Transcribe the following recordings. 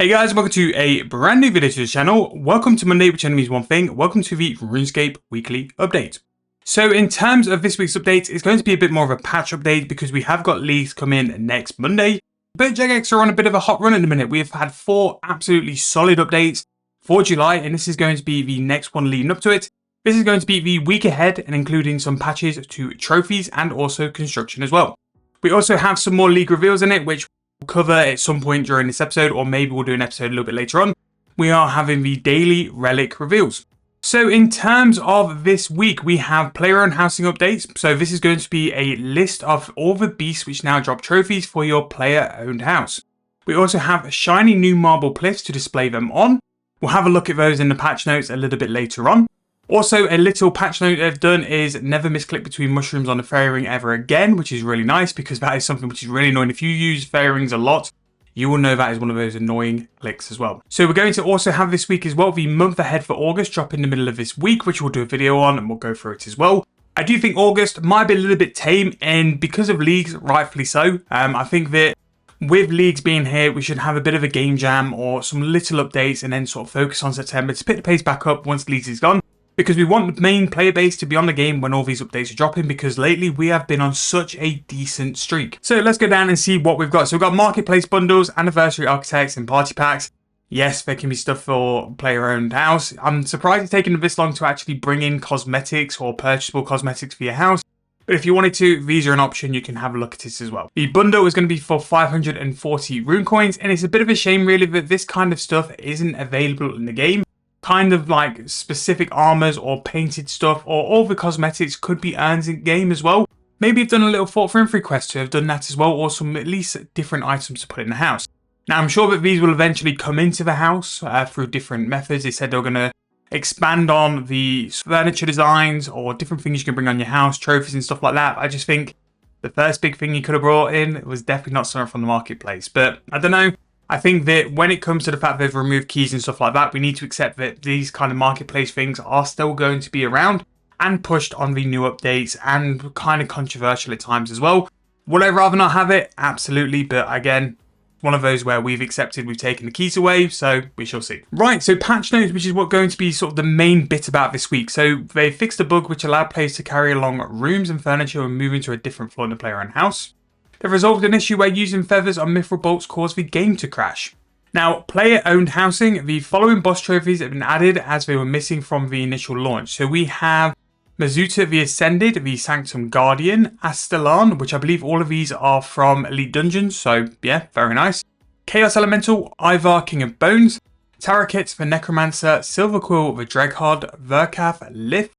Hey guys, welcome to a brand new video to the channel. Welcome to Monday, which only means one thing. Welcome to the Runescape weekly update. So in terms of this week's update, it's going to be a bit more of a patch update because we have got leagues come in next Monday. But Jagex are on a bit of a hot run at the minute. We have had 4 absolutely solid updates for July, and this is going to be the next one leading up to it. This is going to be the week ahead and including some patches to trophies and also construction as well. We also have some more league reveals in it, which we'll cover at some point during this episode, or maybe we'll do an episode a little bit later on. We are having the daily relic reveals. So in terms of this week, we have player-owned housing updates. So this is going to be a list of all the beasts which now drop trophies for your player-owned house. We also have shiny new marble cliffs to display them on. We'll have a look at those in the patch notes a little bit later on. Also, a little patch note they've done is never misclick between mushrooms on the fairy ring ever again, which is really nice because that is something which is really annoying. If you use fairy rings a lot, you will know that is one of those annoying clicks as well. So we're going to also have this week as well, the month ahead for August drop in the middle of this week, which we'll do a video on and we'll go through it as well. I do think August might be a little bit tame, and because of leagues, rightfully so. I think that with leagues being here, we should have a bit of a game jam or some little updates and then sort of focus on September to pick the pace back up once leagues is gone. Because we want the main player base to be on the game when all these updates are dropping, because lately we have been on such a decent streak. So let's go down and see what we've got. So we've got marketplace bundles, anniversary architects and party packs. Yes, there can be stuff for player-owned house. I'm surprised it's taken this long to actually bring in cosmetics or purchasable cosmetics for your house. But if you wanted to, these are an option. You can have a look at this as well. The bundle is going to be for 540 rune coins, and it's a bit of a shame really that this kind of stuff isn't available in the game. Kind of like specific armors or painted stuff, or all the cosmetics could be earned in game as well. Maybe you've done a little thought for infantry quest to have done that as well, or some at least different items to put in the house. Now I'm sure that these will eventually come into the house through different methods. They said they were going to expand on the furniture designs or different things you can bring on your house, trophies and stuff like that. I just think the first big thing you could have brought in was definitely not something from the marketplace. But I don't know. I think that when it comes to the fact they've removed keys and stuff like that, we need to accept that these kind of marketplace things are still going to be around and pushed on the new updates and kind of controversial at times as well. Would I rather not have it? Absolutely. But again, one of those where we've accepted we've taken the keys away, so we shall see. Right, so patch notes, which is what's going to be sort of the main bit about this week. So they fixed a bug which allowed players to carry along rooms and furniture and move into a different floor in the player-owned house. They've resolved an issue where using feathers on mithril bolts caused the game to crash. Now, player-owned housing, the following boss trophies have been added as they were missing from the initial launch. So we have Mazuta the Ascended, the Sanctum Guardian, Astellan, which I believe all of these are from Elite Dungeons, so yeah, very nice. Chaos Elemental, Ivar King of Bones, Tarakit the Necromancer, Silverquill the Dreghod, Verkath Lith,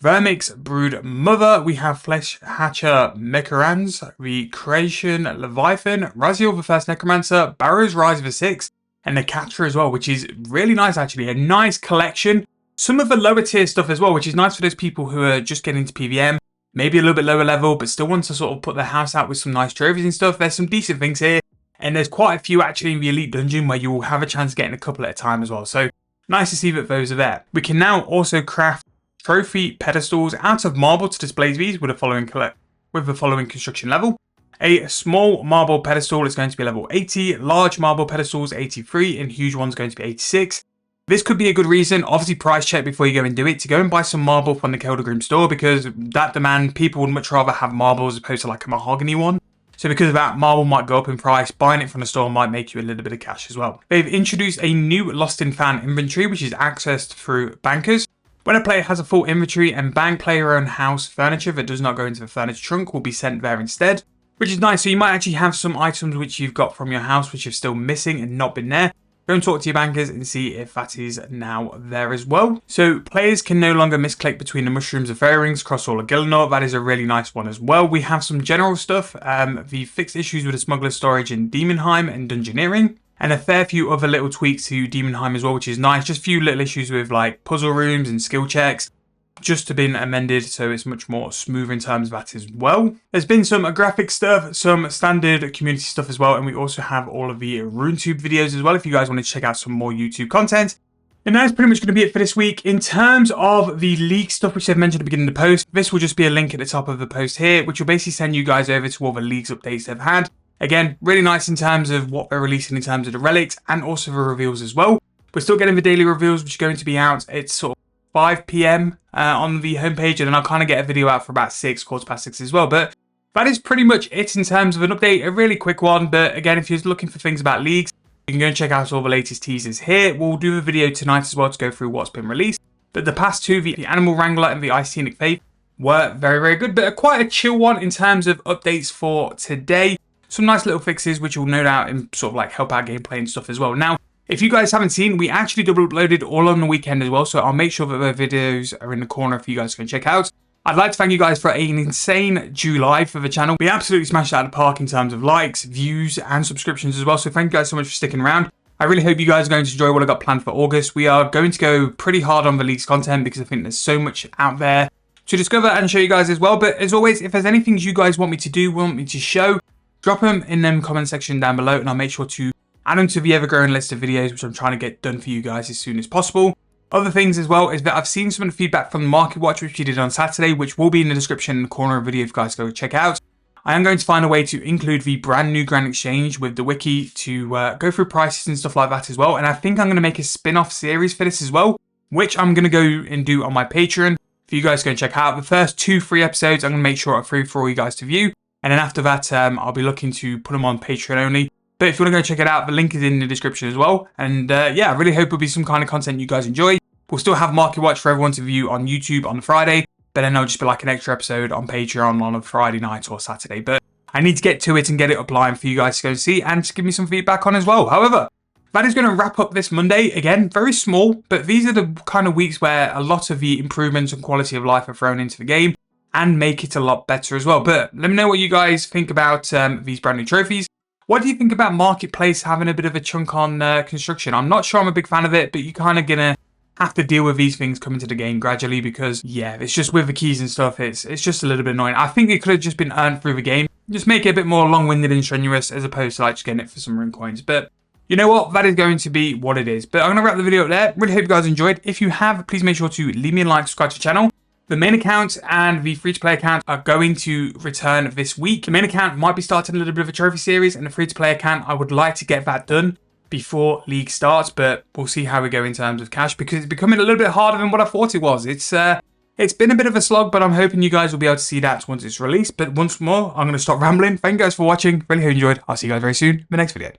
Vermix Brood Mother, we have Flesh Hatcher Mekarans, the Creation Leviathan, Raziel the First Necromancer, Barrow's Rise of the Six, and Nekatra as well, which is really nice actually. A nice collection. Some of the lower tier stuff as well, which is nice for those people who are just getting into PVM, maybe a little bit lower level, but still want to sort of put their house out with some nice trophies and stuff. There's some decent things here, and there's quite a few actually in the Elite Dungeon where you will have a chance of getting a couple at a time as well. So nice to see that those are there. We can now also craft trophy pedestals out of marble to display these with the following construction level. A small marble pedestal is going to be level 80, large marble pedestals 83, and huge one's going to be 86. This could be a good reason, obviously price check before you go and do it, to go and buy some marble from the Keldergrim store, because that demand, people would much rather have marble as opposed to like a mahogany one. So because of that, marble might go up in price. Buying it from the store might make you a little bit of cash as well. They've introduced a new Lost in Fan inventory, which is accessed through bankers. When a player has a full inventory and bank player-owned house furniture that does not go into the furniture trunk will be sent there instead, which is nice. So you might actually have some items which you've got from your house which are still missing and not been there. Go and talk to your bankers and see if that is now there as well. So players can no longer misclick between the mushrooms and fairy rings across all of Gillinor. That is a really nice one as well. We have some general stuff, the fixed issues with the smuggler storage in Demonheim and Dungeoneering, and a fair few other little tweaks to Demonheim as well, which is nice. Just a few little issues with like puzzle rooms and skill checks just have been amended, so it's much more smooth in terms of that as well. There's been some graphic stuff, some standard community stuff as well, and we also have all of the RuneTube videos as well if you guys want to check out some more YouTube content. And that's pretty much going to be it for this week. In terms of the league stuff, which I've mentioned at the beginning of the post, this will just be a link at the top of the post here, which will basically send you guys over to all the leagues updates they've had. Again, really nice in terms of what they're releasing in terms of the relics and also the reveals as well. We're still getting the daily reveals, which are going to be out. It's sort of 5 p.m. On the homepage, and then I'll kind of get a video out for about 6, quarter past 6 as well. But that is pretty much it in terms of an update. A really quick one, but again, if you're looking for things about leagues, you can go and check out all the latest teasers here. We'll do a video tonight as well to go through what's been released. But the past two, the Animal Wrangler and the Icenic Faith, were very, very good, but quite a chill one in terms of updates for today. Some nice little fixes, which will no doubt sort of like help out gameplay and stuff as well. Now, if you guys haven't seen, we actually double uploaded all on the weekend as well, so I'll make sure that the videos are in the corner for you guys to go and check out. I'd like to thank you guys for an insane July for the channel. We absolutely smashed it out of the park in terms of likes, views, and subscriptions as well, so thank you guys so much for sticking around. I really hope you guys are going to enjoy what I got planned for August. We are going to go pretty hard on the leagues content because I think there's so much out there to discover and show you guys as well. But as always, if there's any things you guys want me to do, want me to show, drop them in the comment section down below, and I'll make sure to add them to the ever-growing list of videos, which I'm trying to get done for you guys as soon as possible. Other things as well is that I've seen some of the feedback from the Market Watch, which we did on Saturday, which will be in the description in the corner of the video if you guys go check out. I am going to find a way to include the brand new Grand Exchange with the wiki to go through prices and stuff like that as well. And I think I'm going to make a spin-off series for this as well, which I'm going to go and do on my Patreon for you guys to go and check out. The first 2 free episodes I'm going to make sure are free for all you guys to view. And then after that, I'll be looking to put them on Patreon only. But if you want to go check it out, the link is in the description as well. And yeah, I really hope it'll be some kind of content you guys enjoy. We'll still have Market Watch for everyone to view on YouTube on Friday, but then there'll just be like an extra episode on Patreon on a Friday night or Saturday. But I need to get to it and get it up live for you guys to go see and to give me some feedback on as well. However, that is going to wrap up this Monday. Again, very small, but these are the kind of weeks where a lot of the improvements and quality of life are thrown into the game and make it a lot better as well. But let me know what you guys think about these brand new trophies. What do you think about Marketplace having a bit of a chunk on construction? I'm not sure I'm a big fan of it, but you're kind of going to have to deal with these things coming to the game gradually because, yeah, it's just with the keys and stuff, it's just a little bit annoying. I think it could have just been earned through the game. Just make it a bit more long-winded and strenuous as opposed to like just getting it for some rune coins. But you know what? That is going to be what it is. But I'm going to wrap the video up there. Really hope you guys enjoyed. If you have, please make sure to leave me a like, subscribe to the channel. The main account and the free-to-play account are going to return this week. The main account might be starting a little bit of a trophy series, and the free-to-play account, I would like to get that done before League starts, but we'll see how we go in terms of cash because it's becoming a little bit harder than what I thought it was. It's been a bit of a slog, but I'm hoping you guys will be able to see that once it's released. But once more, I'm going to stop rambling. Thank you guys for watching. Really hope you enjoyed. I'll see you guys very soon in the next video.